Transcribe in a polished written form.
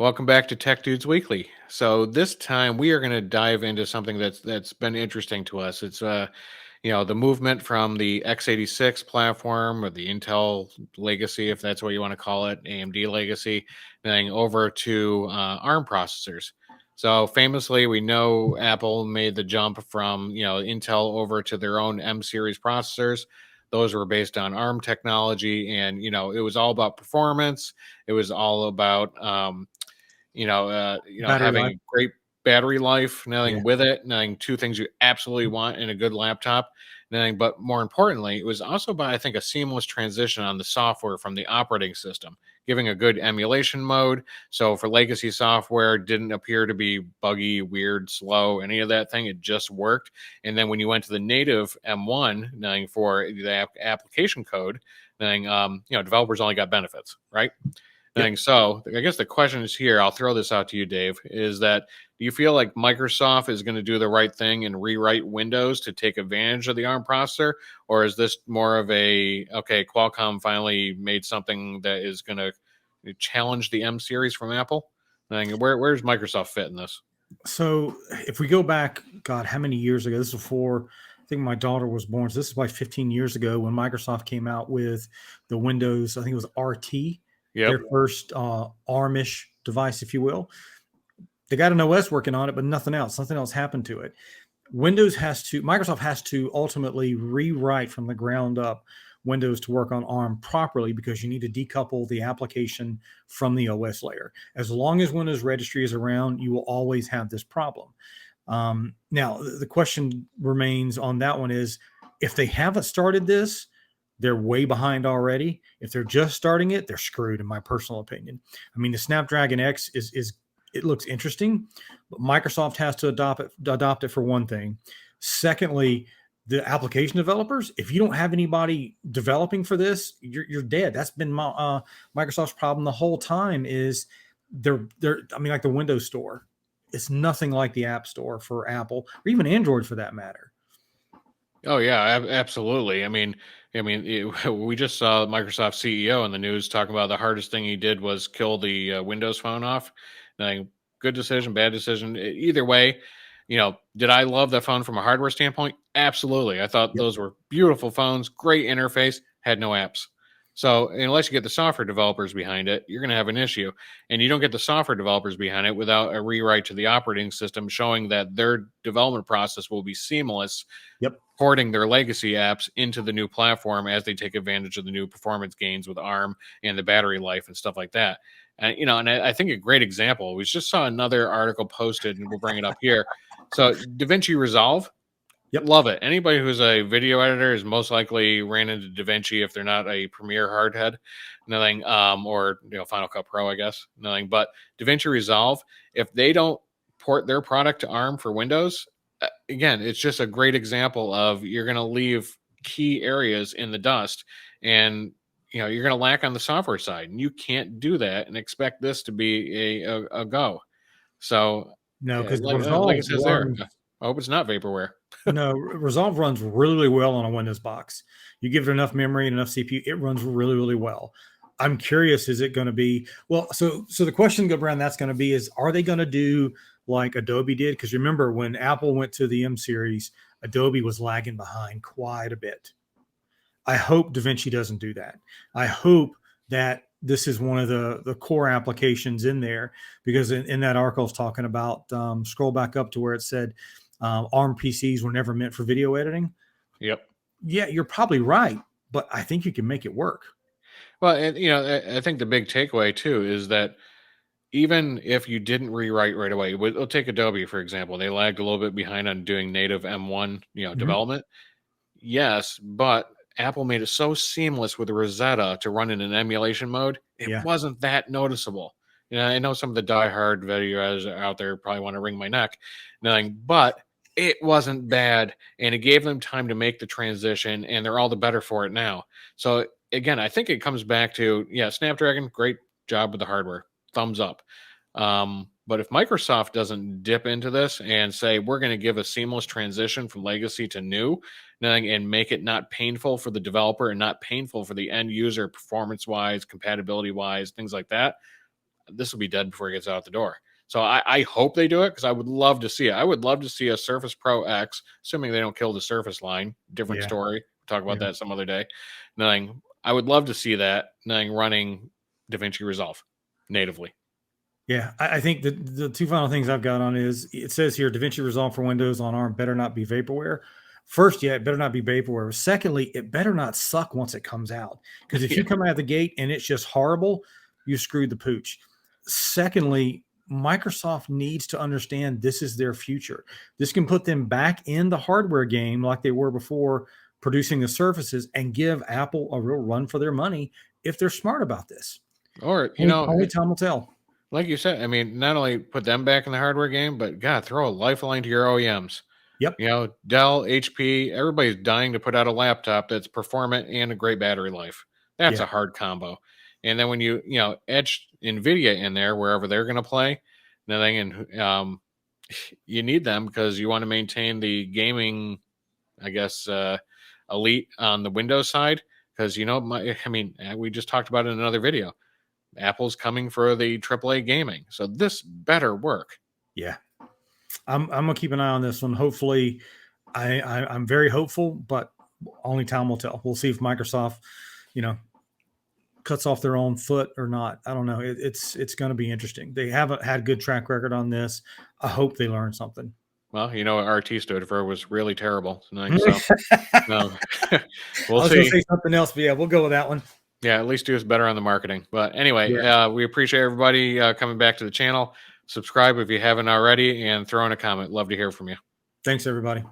Welcome back to Tech Dudes Weekly. So this time we are going to dive into something that's been interesting to us. It's the movement from the x86 platform or the Intel legacy, if that's what you want to call it, AMD legacy, then over to ARM processors. So famously, we know Apple made the jump from Intel over to their own M series processors. Those were based on ARM technology, and it was all about performance. It was all about Battery having life. a great battery life, Yeah. nothing with it, nothing two things you absolutely want in a good laptop, nothing. But more importantly, it was also about, I think, a seamless transition on the software from the operating system, giving a good emulation mode. So for legacy software, didn't appear to be buggy, weird, slow, any of that thing. It just worked. And then when you went to the native M1, nothing for the application code, nothing, developers only got benefits, right? Yep. So I guess the question is here. I'll throw this out to you, Dave. Is that do you feel like Microsoft is going to do the right thing and rewrite Windows to take advantage of the ARM processor, or is this more of a Qualcomm finally made something that is going to challenge the M series from Apple? Where's Microsoft fit in this? So if we go back, God, how many years ago? This is before I think my daughter was born. So this is like 15 years ago when Microsoft came out with the Windows, I think it was RT, Yep. their first ARM-ish device, if you will. They got an OS working on it, but nothing else. Nothing else happened to it. Microsoft has to ultimately rewrite from the ground up Windows to work on ARM properly because you need to decouple the application from the OS layer. As long as Windows registry is around, you will always have this problem. Now, the question remains on that one is if they haven't started this, they're way behind already. If they're just starting it, they're screwed, in my personal opinion. I mean, the Snapdragon X is it looks interesting, but Microsoft has to adopt it for one thing. Secondly, the application developers, if you don't have anybody developing for this, you're dead. That's been Microsoft's problem the whole time. Is I mean, like the Windows Store, it's nothing like the App Store for Apple or even Android for that matter. Oh yeah, absolutely. We just saw Microsoft CEO in the news talking about the hardest thing he did was kill the Windows Phone off. Like, good decision, bad decision. Either way, did I love the phone from a hardware standpoint? Absolutely. I thought Yep. those were beautiful phones, great interface, had no apps. So unless you get the software developers behind it, you're going to have an issue. And you don't get the software developers behind it without a rewrite to the operating system showing that their development process will be seamless, Yep. porting their legacy apps into the new platform as they take advantage of the new performance gains with ARM and the battery life and stuff like that. And I think a great example, we just saw another article posted, and we'll bring it up here. So DaVinci Resolve, Yep. love it. Anybody who's a video editor is most likely ran into DaVinci if they're not a Premiere hardhead, nothing, or Final Cut Pro, I guess, nothing. But DaVinci Resolve, if they don't port their product to ARM for Windows, again, it's just a great example of you're going to leave key areas in the dust, and you're going to lack on the software side, and you can't do that and expect this to be a go. So, No, yeah, because like it Resolve says there, runs. I hope it's not vaporware. No, Resolve runs really, really well on a Windows box. You give it enough memory and enough CPU, it runs really, really well. I'm curious, is it going to be well? So the question around that's going to be is, are they going to do like Adobe did? Because remember when Apple went to the M series, Adobe was lagging behind quite a bit. I hope DaVinci doesn't do that. I hope that this is one of the core applications in there because in that article, it's talking about scroll back up to where it said ARM PCs were never meant for video editing. Yep. Yeah, you're probably right, but I think you can make it work. Well, and I think the big takeaway too is that even if you didn't rewrite right away, we'll take Adobe for example. They lagged a little bit behind on doing native M1, Mhm. development. Yes, but Apple made it so seamless with Rosetta to run in an emulation mode. It Yeah. wasn't that noticeable. I know some of the diehard videos out there probably want to wring my neck, nothing, but it wasn't bad, and it gave them time to make the transition, and they're all the better for it now. So again, I think it comes back to Snapdragon, great job with the hardware, thumbs up. But if Microsoft doesn't dip into this and say we're going to give a seamless transition from legacy to new, and make it not painful for the developer and not painful for the end user, performance wise, compatibility wise, things like that, this will be dead before it gets out the door. So I hope they do it, because I would love to see it. I would love to see a Surface Pro X, assuming they don't kill the Surface line. Different Yeah. story. We'll talk about Yeah. that some other day. Knowing, I would love to see that, knowing running DaVinci Resolve natively. Yeah, I think the two final things I've got on is, it says here DaVinci Resolve for Windows on ARM better not be vaporware. First, yeah, it better not be vaporware. Secondly, it better not suck once it comes out, because if you come out of the gate and it's just horrible, you screwed the pooch. Secondly, Microsoft needs to understand this is their future. This can put them back in the hardware game like they were before, producing the Surfaces, and give Apple a real run for their money if they're smart about this. Or, Only time will tell. like you said, I mean, not only put them back in the hardware game, but God, throw a lifeline to your OEMs. Yep. Dell, HP, everybody's dying to put out a laptop that's performant and a great battery life. That's a hard combo. And then when you edge NVIDIA in there, wherever they're going to play, nothing, and you need them because you want to maintain the gaming, I guess, elite on the Windows side. Because we just talked about it in another video. Apple's coming for the AAA gaming, so this better work. Yeah, I'm gonna keep an eye on this one. Hopefully, I'm very hopeful, but only time will tell. We'll see if Microsoft, cuts off their own foot or not. I don't know. It's going to be interesting. They haven't had good track record on this. I hope they learn something. Well, what RT stood for was really terrible tonight. So no. We'll I was see. going to say something else, but yeah, we'll go with that one. Yeah, at least do us better on the marketing. But anyway, we appreciate everybody coming back to the channel. Subscribe if you haven't already, and throw in a comment. Love to hear from you. Thanks, everybody.